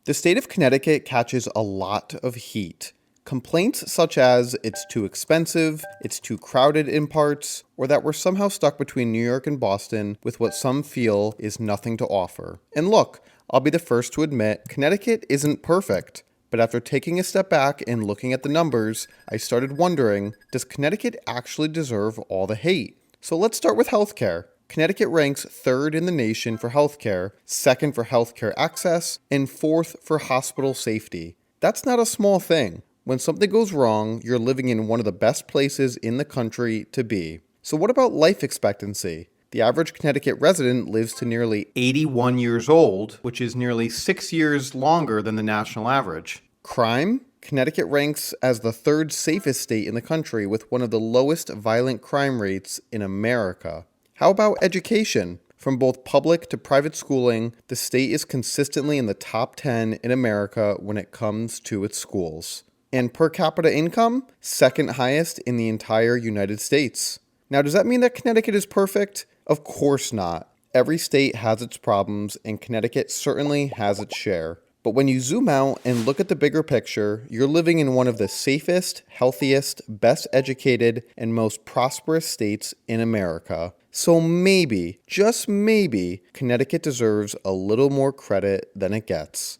The state of Connecticut catches a lot of heat. Complaints such as it's too expensive, it's too crowded in parts, or that we're somehow stuck between New York and Boston with what some feel is nothing to offer. And look, I'll be the first to admit, Connecticut isn't perfect. But after taking a step back and looking at the numbers, I started wondering, does Connecticut actually deserve all the hate? So let's start with healthcare. Connecticut ranks third in the nation for healthcare, second for healthcare access, and fourth for hospital safety. That's not a small thing. When something goes wrong, you're living in one of the best places in the country to be. So what about life expectancy? The average Connecticut resident lives to nearly 81 years old, which is nearly 6 years longer than the national average. Crime? Connecticut ranks as the third safest state in the country with one of the lowest violent crime rates in America. How about education? From both public to private schooling, the state is consistently in the top 10 in America when it comes to its schools. And per capita income, second highest in the entire United States. Now, does that mean that Connecticut is perfect? Of course not. Every state has its problems, and Connecticut certainly has its share. But when you zoom out and look at the bigger picture, you're living in one of the safest, healthiest, best educated, and most prosperous states in America. So maybe, just maybe, Connecticut deserves a little more credit than it gets.